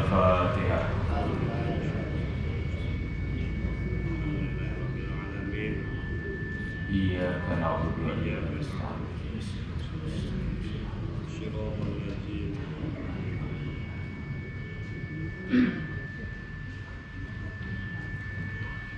Al-Fatihah. Iyyaka na'budu wa iyyaka nasta'in.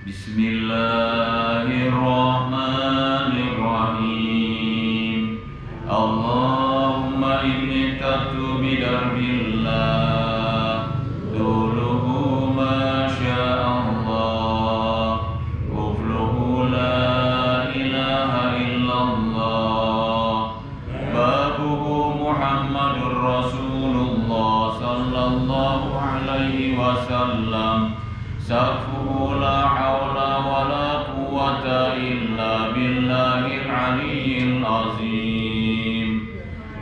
Bismillahirrahmanirrahim. Allahumma inni taqtu bidarbillah duluhu ma sya'allah ufluhu la ilaha illallah babuhu Muhammadur Rasulullah sallallahu alaihi wasallam safuhu la hawla wa la quwwata illa billahil aliyyil azim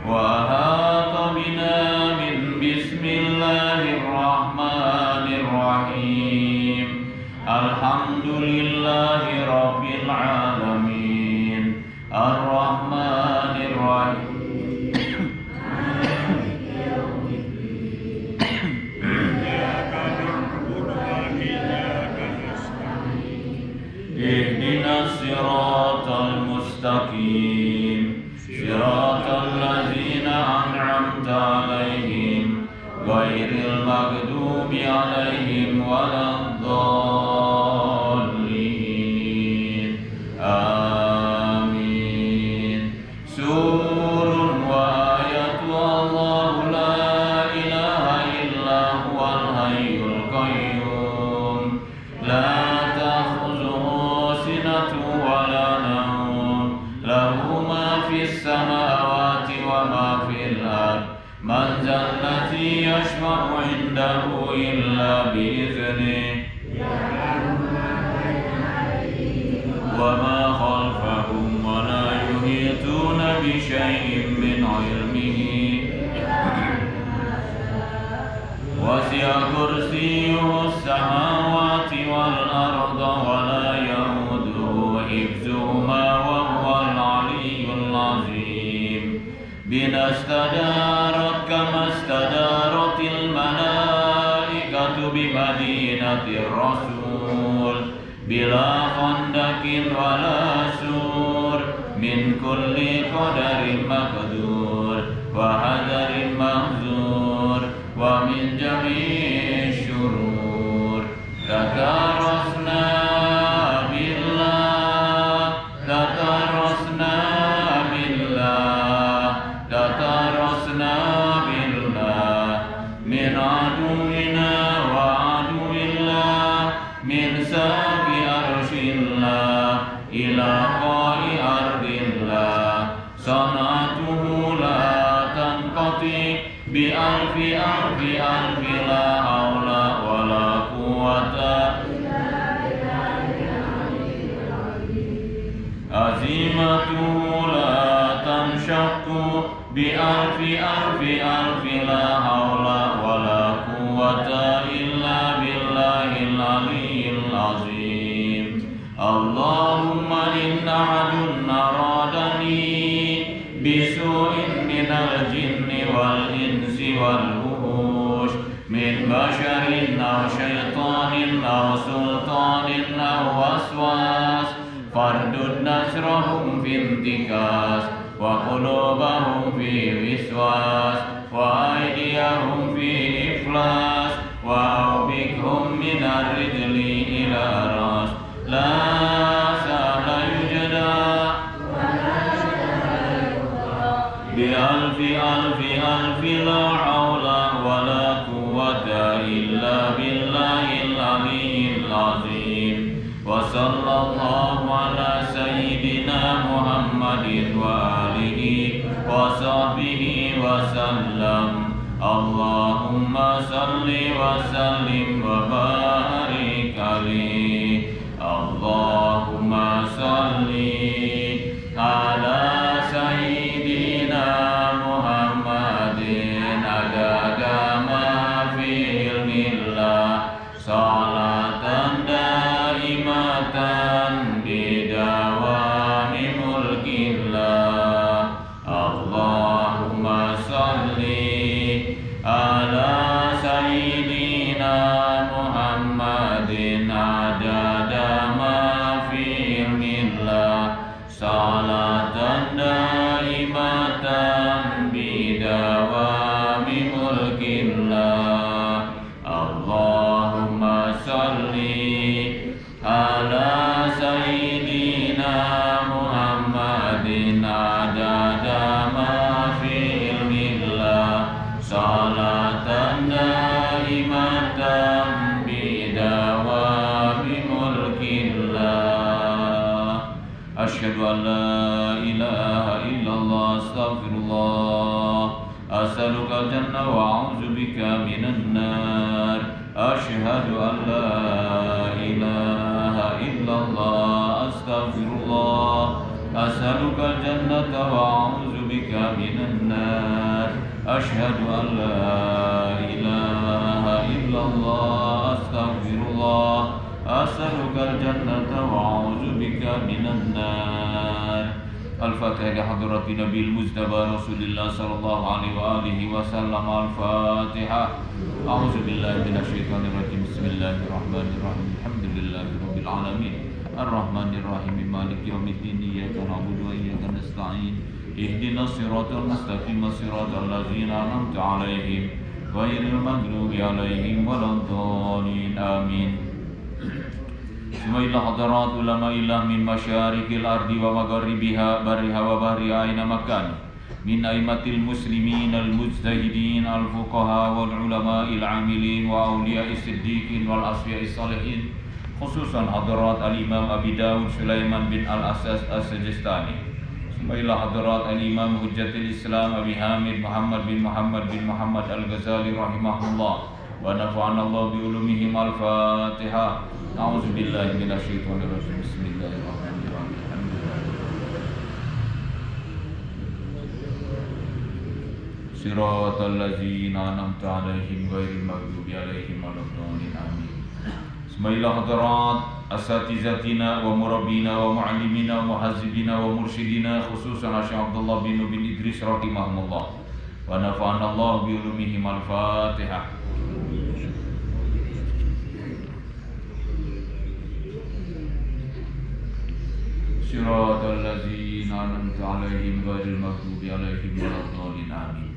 wa ahata bina min bismillahirrahmanirrahim alhamdulillahi rabbil alamin arrahmanirrahim ihdinas siratal mustaqim siratal ladzina an'amta 'alaihim ghairil maghdubi 'alaihim waladdallin amin. Surun wa ayatu Allahu la ilaha illa huwal hayyul qayyum la samawati wa ma fil ard man zallati yashfa'u 'indahu illa bi'iznihi wa ma khalfahum wa la yuhituna bi shay'in min 'ilmihi wasi'a kursiyyuhu as-samawati wal arda wa la yahuduhu hifdhuhuma wa huwal 'aliyyul 'azim. Bina istadarat kama istadaratil malaikatu bi madinatir rasul bila khandakin wala sur min kulli qadarin maqdur wa hadarin mahzur wa min jami'i syurur tatarasna min aduwina wa aduwillah min saqi arshillah ila qa'i ardillah sanatuhu la tanqati bi alfi alfi alfi la hawla wa la quwwata azimatuhu la tanshaqqu bi alfi alfi alfi la hawla wa la quwwata illa billahil aliyyil azim. Allahumma inna adun aradani bisu'in minal jinni wal insi wal wuhush min basharin aw shaitanin aw sultanin aw waswas fardud nasrahum fintikas wa qulubahum fi wiswas wa aydiyahum fi iflas wa awbikhum min ar-rijli ila ras la sahla yujada bi alfi alfi alfi la hawla wa la quwwata illa billahil aliyyil azim. Wa sallallahu ala sayyidina Muhammadin wa alihi wa sahbihi wa sallam. Allahumma salli wa sallim wa barik alaihi. Allahumma salli ala sayyidina Muhammadin adada ma fi ilmillah salatan daimatan bidawami mulkillah. Allahumma salli ala sayyidina ملك الله اللهم صل على سيدنا محمد عدد ما في علم الله صلاة دائمة بدوام ملك الله أشهد أن لا إله إلا الله أستغفر الله أسألك الجنة وأعوذ بك من النار أشهد أن لا إله إلا الله أستغفر الله أسألك الجنة وأعوذ بك من النار أشهد أن لا إله إلا الله أستغفر الله أسألك الجنة وأعوذ بك من النار الفاتحة لحضرة نبي المجتبى رسول الله صلى الله عليه وآله وسلم الفاتحة أعوذ بالله من الشيطان الرجيم بسم الله الرحمن الرحيم الحمد لله رب العالمين الرحمن الرحيم مالك يوم الدين إياك نعبد وإياك نستعين اهدنا الصراط المستقيم صراط الذين أنعمت عليهم غير المغضوب عليهم ولا الضالين آمين Bismillah hadarat ulama ilah min masyarikil ardi wa magharibiha bariha wa bahriha aina makan min aimatil muslimin al mujtahidin al fuqaha wal ulama il amilin wa awliya siddiqin wal asfiya salihin khususan hadarat al imam Abi Dawud Sulaiman bin al Asas as-Sajistani Bismillah hadarat al imam Hujjatul Islam Abi Hamid Muhammad bin Muhammad al-Ghazali rahimahullah wa nafa'ana Allah bi ulumihim al-Fatihah أعوذ بالله من الشيطان الرجيم بسم الله الرحمن الرحيم الحمد لله صراط الذين أنعمت عليهم غير المغضوب عليهم ولا الضالين آمين بسم الله حضرات أساتذتنا ومربينا ومعلمينا ومحذبينا ومرشدينا خصوصا الشيخ عبد الله بن إدريس رحمهم الله ونفعنا الله بعلومهم الفاتحة صراط الذين أنعمت عليهم غير المغضوب عليهم ولا الضالين آمين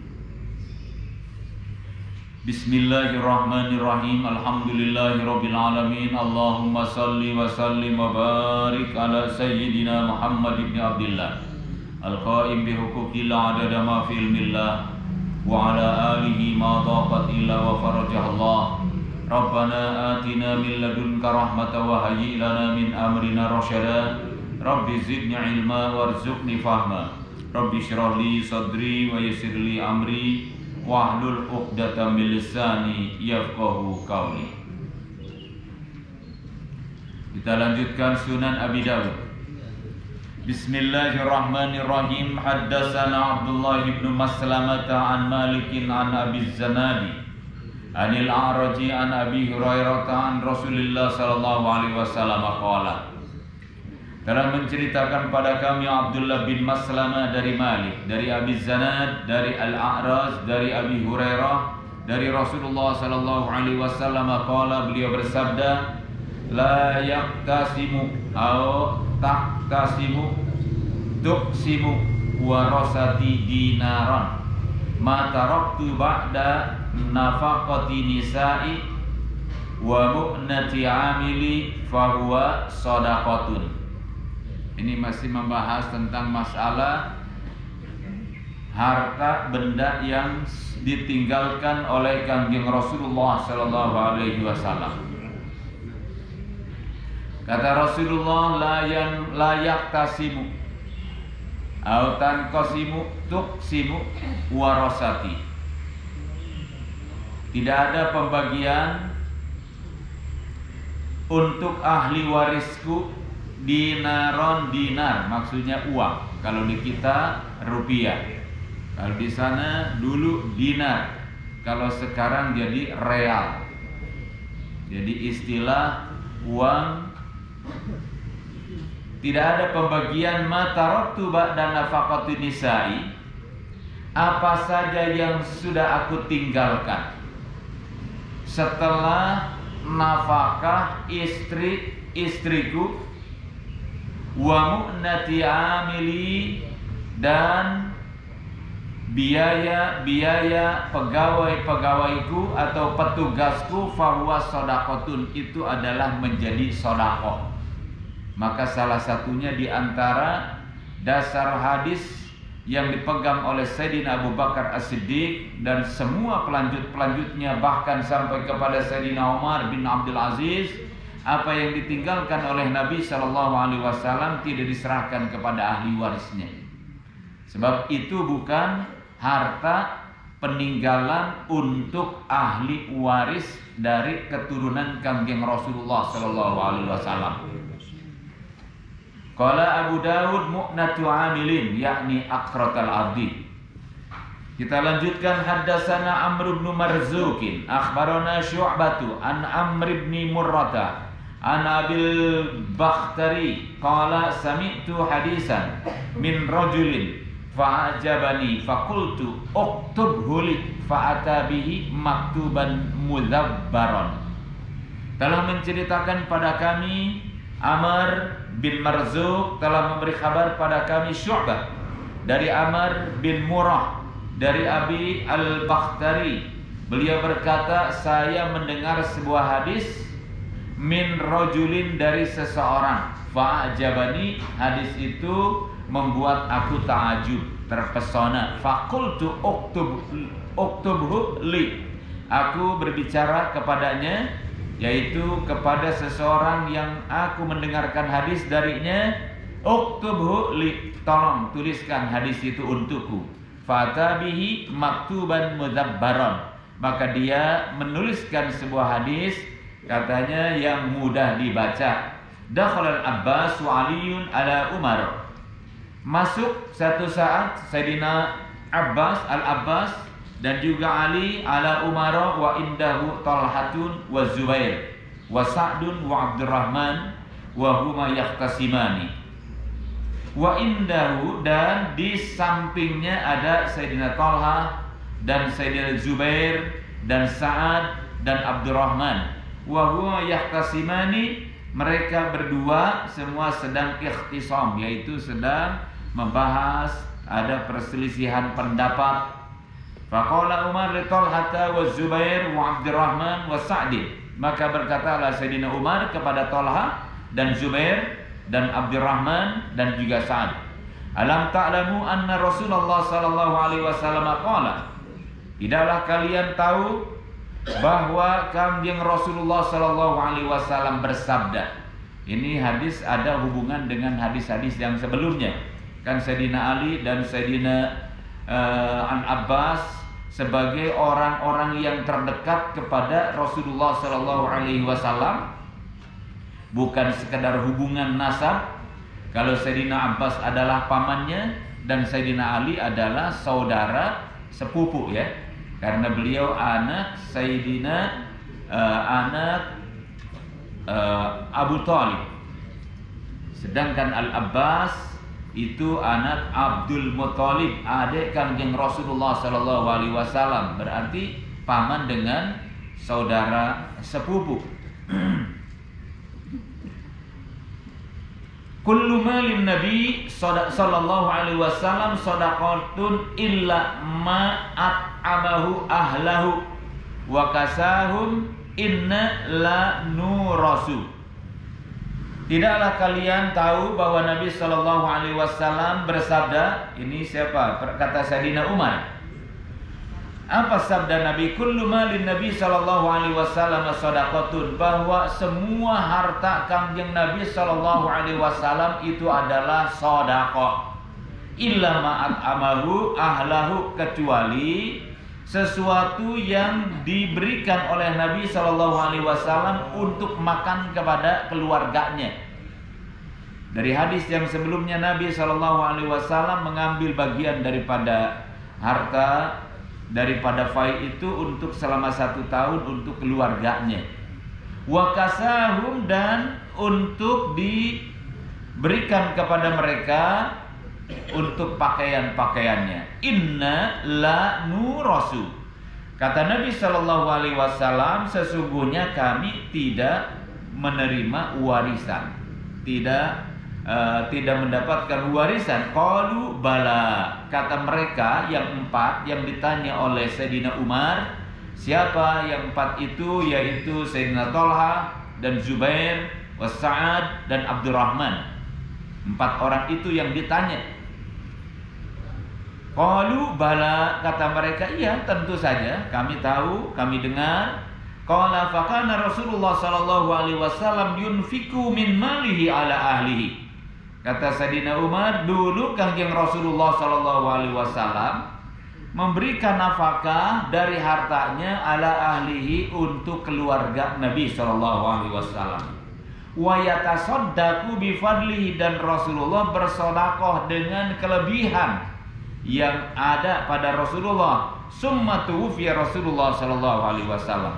بسم الله الرحمن الرحيم الحمد لله رب العالمين اللهم صل وسلم وبارك على سيدنا محمد بن عبد الله القائم بحقوق الله عدد ما في علم الله وعلى آله ما ضاقت إلا وفرجه الله ربنا آتنا من لدنك رحمة وهيئ لنا من أمرنا رشدا Rabbi zidni ilma warzuqni fahma Rabbi syrah li sadri wa yassir li amri wahlul 'uqdatam min lisani yafqahu qawli. Kita lanjutkan Sunan Abi Dawud. Bismillahirrahmanirrahim. Haddatsana Abdullah ibn Maslamah an Malikin an Abi Zanadi anil A'raji an Abi Hurairah an Rasulillah sallallahu alaihi wasallam qala telah menceritakan pada kami Abdullah bin Maslamah dari Malik, dari Abi Zanad, dari Al-A'raj, dari Abi Hurairah, dari Rasulullah sallallahu alaihi wasallam qala, beliau bersabda, la yaqtasimu au taqtasimu tuqsimu warasati dinaran ma taraktu ba'da nafaqati nisa'i wa mu'nati amili fahuwa sadaqatun. Ini masih membahas tentang masalah harta benda yang ditinggalkan oleh Kanjeng Rasulullah sallallahu alaihi wasallam. Kata Rasulullah, la yaktasimu au tanqasimu tuqsimu warasati. Tidak ada pembagian untuk ahli warisku. Dinaron, dinar maksudnya uang. Kalau di kita rupiah. Kalau di sana dulu dinar. Kalau sekarang jadi real. Jadi istilah uang. Tidak ada pembagian mataraktu ba'da nafaqati nisa'i. Apa saja yang sudah aku tinggalkan setelah nafkah istriku wa mu'nati amili dan biaya pegawai-pegawaiku atau petugasku fahuwa sodakotun, itu adalah menjadi sodakoh. Maka salah satunya di antara dasar hadis yang dipegang oleh Sayyidina Abu Bakar As-Siddiq dan semua pelanjut-pelanjutnya, bahkan sampai kepada Sayyidina Umar bin Abdul Aziz, apa yang ditinggalkan oleh Nabi SAW tidak diserahkan kepada ahli warisnya. Sebab itu bukan harta peninggalan untuk ahli waris dari keturunan Kangjeng Rasulullah SAW. Qala Abu Dawud mu'natu amilin, yakni akratal ardi. Kita lanjutkan. Haddatsana Amr bin Marzukin akhbarana Syu'batu an Amr bin Murrata an Abil Bakhtari qala sami'tu hadisan min rajulin fa'ajabani faqultu uktubhu li fa'ata bihi maktuban mudhabbaran. Telah menceritakan pada kami Amr bin Marzuq, telah memberi kabar pada kami Syu'bah dari Amr bin Murrah dari Abi Al-Bakhtari. Beliau berkata, saya mendengar sebuah hadis min rajulin, dari seseorang. Fa'ajabani, hadis itu membuat aku ta'ajub, terpesona. Faqultu uktubhu li, aku berbicara kepadanya, yaitu kepada seseorang yang aku mendengarkan hadis darinya, uktubhu li, tolong tuliskan hadis itu untukku. Fatabihi maktuban mudhabbaran, maka dia menuliskan sebuah hadis, katanya yang mudah dibaca. Dakhala al-Abbas wa Aliun ala Umar, masuk satu saat Sayyidina Al-Abbas dan juga Ali ala Umar wa indahu Talhatun wa Zubair wa Sa'dun wa Abdurrahman wa huma yahtasimani. Wa indahu, dan di sampingnya ada Sayyidina Talha dan Sayyidina Zubair dan Sa'ad dan Abdurrahman. Wa huma yahtasimani, mereka berdua semua sedang ikhtisam, yaitu sedang membahas, ada perselisihan pendapat. Faqala Umar li Talhata wa Zubair wa Abdurrahman wa Sa'di, maka berkatalah Sayyidina Umar kepada Talha dan Zubair dan Abdurrahman dan juga Sa'ad, alam ta'lamu anna Rasulullah sallallahu alaihi wasallam qala, tidaklah kalian tahu bahwa Kangjeng Rasulullah sallallahu alaihi wasallam bersabda. Ini hadis ada hubungan dengan hadis-hadis yang sebelumnya. Kan Sayyidina Ali dan Sayyidina Abbas sebagai orang-orang yang terdekat kepada Rasulullah sallallahu alaihi wasallam, bukan sekedar hubungan nasab. Kalau Sayyidina Abbas adalah pamannya dan Sayyidina Ali adalah saudara sepupu, ya, karena beliau anak Sayyidina Abu Thalib, sedangkan Al-Abbas itu anak Abdul Muthalib, adik Kangjeng Rasulullah sallallahu alaihi wasallam, berarti paman dengan saudara sepupu. Kullu malin Nabi sallallahu alaihi wasallam shadaqatun illa ma at'amahu ahlahu wa kasahum inna la nurasu. Tidaklah kalian tahu bahwa Nabi sallallahu alaihi wasallam bersabda, ini siapa? Kata Sayyidina Umar. Apa sabda Nabi? Kullu malin Nabi sallallahu alaihi wasallam shadaqatun, bahwa semua harta Kangjeng Nabi sallallahu alaihi wasallam itu adalah sedekah. Illa ma'at amahu ahlahu, kecuali sesuatu yang diberikan oleh Nabi sallallahu alaihi wasallam untuk makan kepada keluarganya. Dari hadis yang sebelumnya, Nabi sallallahu alaihi wasallam mengambil bagian daripada harta daripada fai itu untuk selama 1 tahun untuk keluarganya. Wa kasahum, dan untuk diberikan kepada mereka untuk pakaian-pakaiannya. Inna la nurasu, kata Nabi sallallahu alaihi wasallam, sesungguhnya kami tidak menerima warisan, tidak tidak mendapatkan warisan? Qalu bala. Kata mereka yang 4 yang ditanya oleh Sayyidina Umar. Siapa yang 4 itu? Yaitu Sayyidina Thalha dan Zubair, Sa'ad dan Abdurrahman. 4 orang itu yang ditanya. Qalu bala, kata mereka, iya tentu saja, kami tahu, kami dengar. Qala fakana Rasulullah sallallahu alaihi wasallam yunfiku min malihi ala ahlihi. Kata Sayyidina Umar, dulu Kanjeng Rasulullah sallallahu alaihi wasallam memberikan nafkah dari hartanya ala ahlihi untuk keluarga Nabi sallallahu alaihi wasallam. Wa yatasaddaqu bi fadlihi, dan Rasulullah bersedekah dengan kelebihan yang ada pada Rasulullah. Summa tuwfiya Rasulullah sallallahu alaihi wasallam.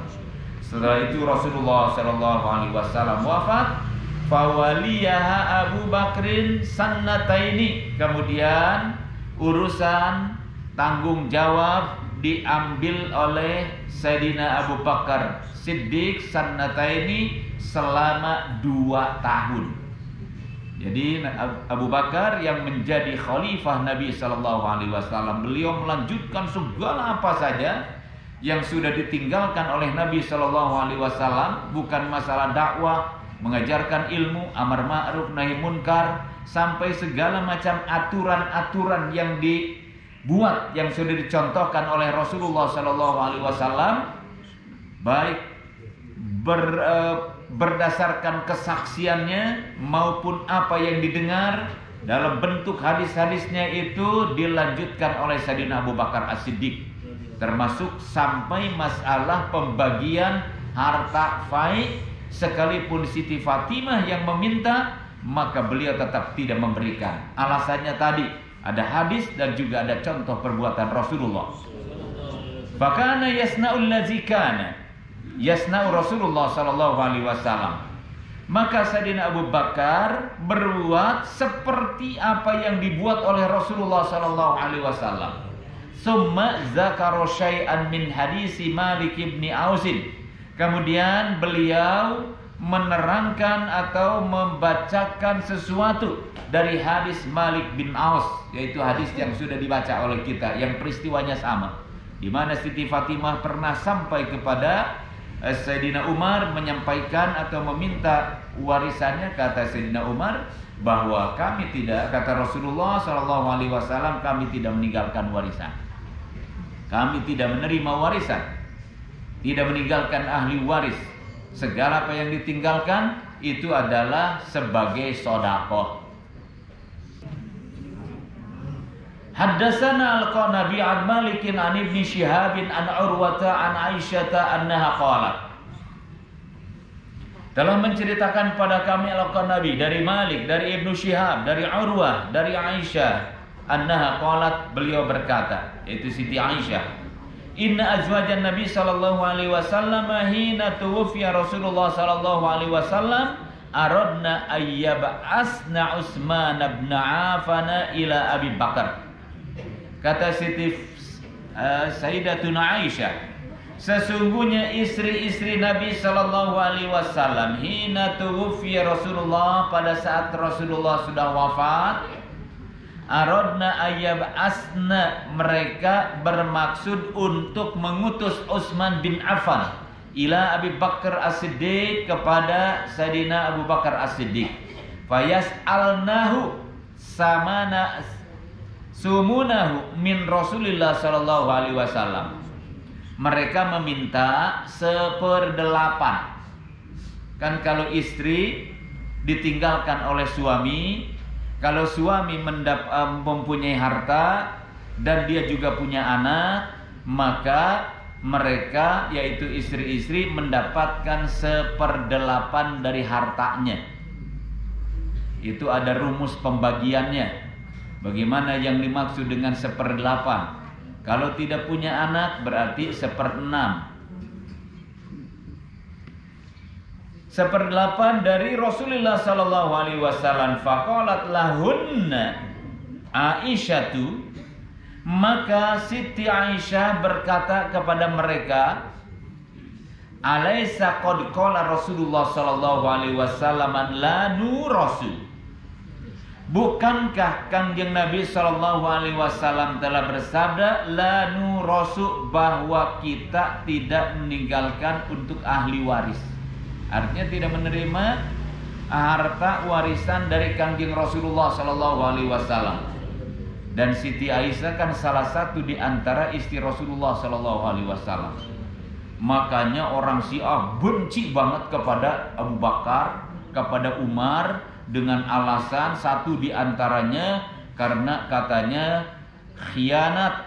Setelah itu Rasulullah sallallahu alaihi wasallam wafat. Fawaliyaha Abu Bakrin sannataini. Kemudian urusan tanggung jawab diambil oleh Sayyidina Abu Bakar Siddiq sannataini, selama 2 tahun. Jadi Abu Bakar yang menjadi khalifah Nabi sallallahu alaihi wasallam, beliau melanjutkan segala apa saja yang sudah ditinggalkan oleh Nabi sallallahu alaihi wasallam, bukan masalah dakwah, mengajarkan ilmu, amar ma'ruf nahi munkar, sampai segala macam aturan-aturan yang dibuat yang sudah dicontohkan oleh Rasulullah sallallahu alaihi wasallam, baik berdasarkan kesaksiannya maupun apa yang didengar dalam bentuk hadis-hadisnya, itu dilanjutkan oleh Sayyidina Abu Bakar As-Siddiq, termasuk sampai masalah pembagian harta fai. Sekalipun Siti Fatimah yang meminta, maka beliau tetap tidak memberikan. Alasannya tadi, ada hadis dan juga ada contoh perbuatan Rasulullah. Fakana yasna'ul ladzi kana yasna'u Rasulullah sallallahu alaihi wasallam. Maka Sayyidina Abu Bakar berbuat seperti apa yang dibuat oleh Rasulullah sallallahu alaihi wasallam. Summa zakara syai'an min hadisi Malik bin Ausin. Kemudian beliau menerangkan atau membacakan sesuatu dari hadis Malik bin Aus, yaitu hadis yang sudah dibaca oleh kita, yang peristiwanya sama, di mana Siti Fatimah pernah sampai kepada Sayyidina Umar menyampaikan atau meminta warisannya. Kata Sayyidina Umar bahwa kami tidak, kata Rasulullah SAW, kami tidak meninggalkan warisan, kami tidak menerima warisan, tidak meninggalkan ahli waris. Segala apa yang ditinggalkan itu adalah sebagai sedekah. Haddatsana al-Qanabi an Malikin an Ibnu Syihabin an Urwata an Aisyata annaha qalat. Telah menceritakan pada kami al-Qanabi dari Malik, dari Ibnu Syihab, dari Urwah, dari Aisyah, annaha qalat, beliau berkata, yaitu Siti Aisyah, inna azwajan Nabi sallallahu alaihi wasallam hina tuwfiya Rasulullah sallallahu alaihi wasallam aradna ayyab'asna Utsman bin Affan ila Abi Bakar. Kata Siti Sayyidatuna Aisyah, sesungguhnya istri-istri Nabi sallallahu alaihi wasallam hina tuwfiya Rasulullah, pada saat Rasulullah sudah wafat, aradna ayyab'asna, mereka bermaksud untuk mengutus Utsman bin Affan ila Abi Bakar As-Siddiq, kepada Sayyidina Abu Bakar As-Siddiq. Fayas'alnahu samana sumunahu min Rasulillah sallallahu alaihi wasallam. Mereka meminta 1/8. Kan kalau istri ditinggalkan oleh suami, kalau suami mempunyai harta dan dia juga punya anak, maka mereka, yaitu istri-istri, mendapatkan 1/8 dari hartanya. Itu ada rumus pembagiannya. Bagaimana yang dimaksud dengan 1/8? Kalau tidak punya anak berarti 1/6. 1/8 dari Rasulullah sallallahu alaihi wasallam. Faqalat lahunna Aisyatu, maka Siti Aisyah berkata kepada mereka, alaysa qad qala Rasulullah sallallahu alaihi wasallam la nurasu, Bukankah Kanjeng Nabi SAW telah bersabda, la nurasu, bahwa kita tidak meninggalkan untuk ahli waris. Artinya tidak menerima harta warisan dari Kanjeng Rasulullah SAW. Dan Siti Aisyah kan salah satu di antara istri Rasulullah SAW. Makanya orang Syiah benci banget kepada Abu Bakar, kepada Umar, dengan alasan satu di antaranya karena katanya khianat.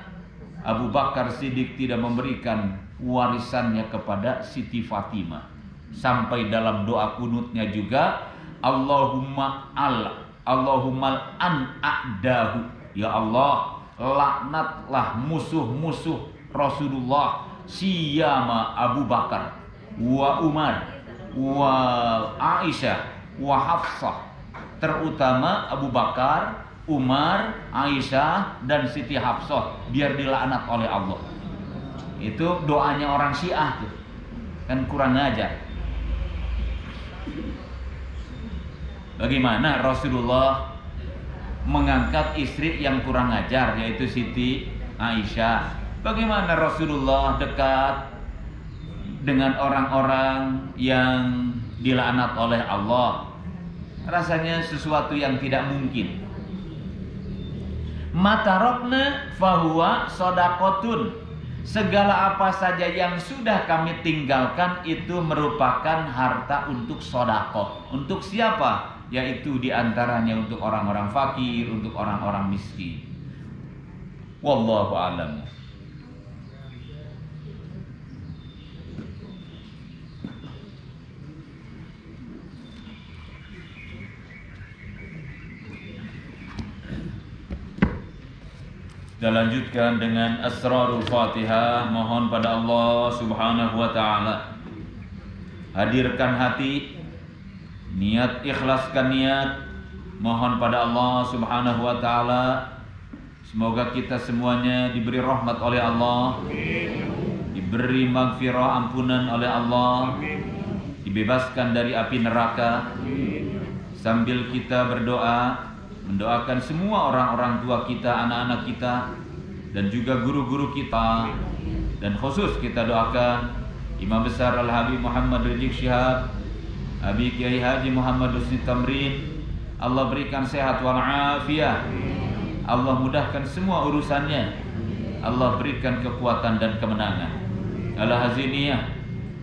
Abu Bakar Siddiq tidak memberikan warisannya kepada Siti Fatimah. Sampai dalam doa kunutnya juga, Allahumma an a'dahu, ya Allah, laknatlah musuh-musuh Rasulullah, siyama Abu Bakar wa Umar wa Aisyah wa Hafsah, terutama Abu Bakar, Umar, Aisyah, dan Siti Hafsah, biar dilaknat oleh Allah. Itu doanya orang Syiah tuh. Kan kurang ajar. Bagaimana Rasulullah mengangkat istri yang kurang ajar, yaitu Siti Aisyah? Bagaimana Rasulullah dekat dengan orang-orang yang dilaknat oleh Allah? Rasanya sesuatu yang tidak mungkin. Matarokna fahuwa sodakotun, segala apa saja yang sudah kami tinggalkan itu merupakan harta untuk sodakoh. Untuk siapa? Yaitu diantaranya untuk orang-orang fakir, untuk orang-orang miskin. Wallahu a'lam. Kita lanjutkan dengan Asrarul Fatihah. Mohon pada Allah Subhanahu wa ta'ala, hadirkan hati, niat, ikhlaskan niat. Mohon pada Allah Subhanahu wa ta'ala, semoga kita semuanya diberi rahmat oleh Allah, diberi maghfirah, ampunan oleh Allah, dibebaskan dari api neraka. Sambil kita berdoa, mendoakan semua orang-orang tua kita, anak-anak kita, dan juga guru-guru kita. Dan khusus kita doakan Imam Besar Al-Habib Muhammad Rizik Syihab, Abi Kiai Haji Muhammad Husni Tamrin. Allah berikan sehat walafiat, Allah mudahkan semua urusannya, Allah berikan kekuatan dan kemenangan. Ala haziniyah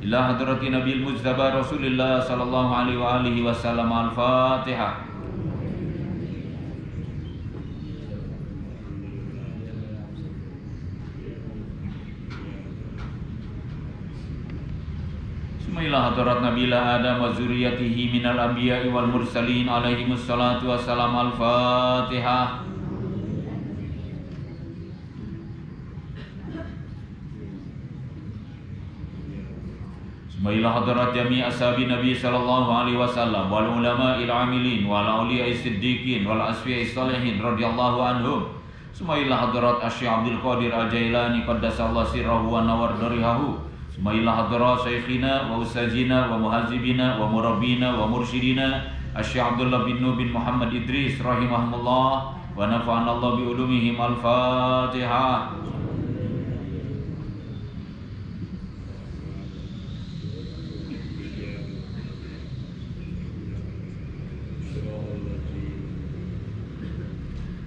ila hadrati Nabil Mujtaba Rasulullah sallallahu alaihi wasallam. Al-Fatihah. Bismillah hadarat nabila Adam wa zuriyatihi minal anbiya'i wal mursalin alaihimus salatu wassalam. Al-Fatihah. Bismillah hadarat jami' ashabi Nabi sallallahu alaihi wasallam wal ulama'il amilin wal awliya'is siddiqin wal asfiya'is salihin radhiyallahu anhum. Bismillah hadarat Asy-Syaikh Abdul Qadir Al-Jailani qaddasallahu sirrahu wa nawar darihahu. Bismillah hadrat syekhina wa ustazina wa muhazibina wa murabbina wa mursyidina Asy-Syaikh Abdullah bin Nuh bin Muhammad Idris rahimahumullah wa nafa'ana Allah bi ulumihim. Al-Fatihah.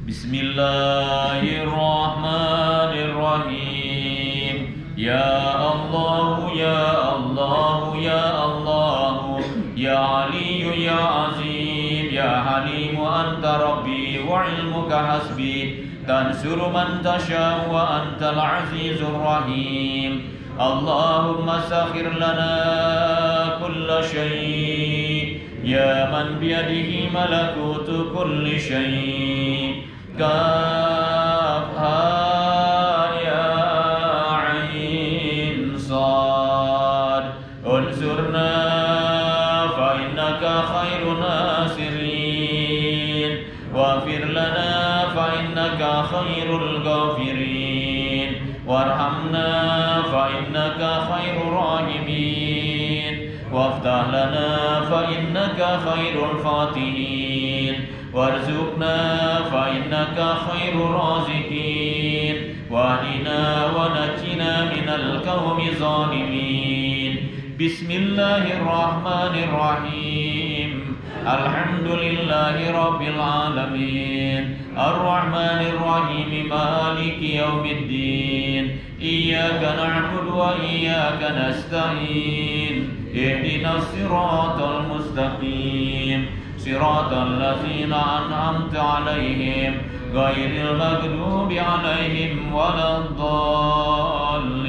Bismillahirrahmanirrahim. Ya Allah, ya Allah, ya Allah, ya Ali, ya Azim, ya Halim, anta Rabbi wa ilmuka hasbi, tansuru man tasha wa antal azizur rahim. Allahumma sakhir lana kulla shay, ya man biyadihi malakutu kulli shay. Kafha khairul ghafirin warhamna fa innaka khairur rahimin وافتح لنا فإنك خير الفاتحين وارزقنا فإنك خير الرازقين واهدنا ونجنا من القوم الظالمين بسم الله الرحمن الرحيم الحمد لله رب العالمين الرحمن الرحيم مالك يوم الدين إياك نعبد وإياك نستعين اهدنا الصراط المستقيم صراط الذين أنعمت عليهم غير المغضوب عليهم ولا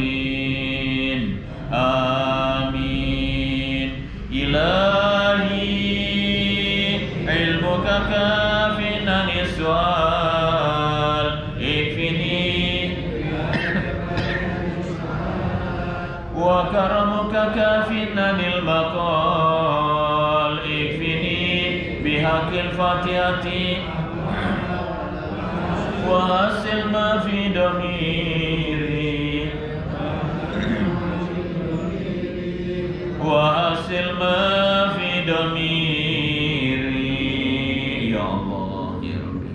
الضالين آمين إلهي علمك كافنا للسؤال اكفني وكرمك كافنا للبقال اكفني بحق الفاتحة وأصل ما في ضميري وأصل ما في ضميري يا الله يا ربي.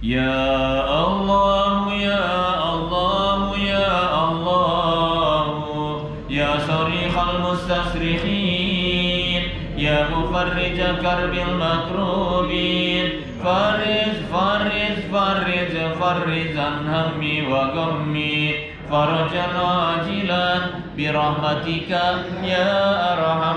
يا الله يا الله يا الله يا صريخ المستصرخين يا مفرج كرب المكروبين فرج فرج فرج فرج عن همي وغمي فرجا عاجلا برحمتك يا أرحم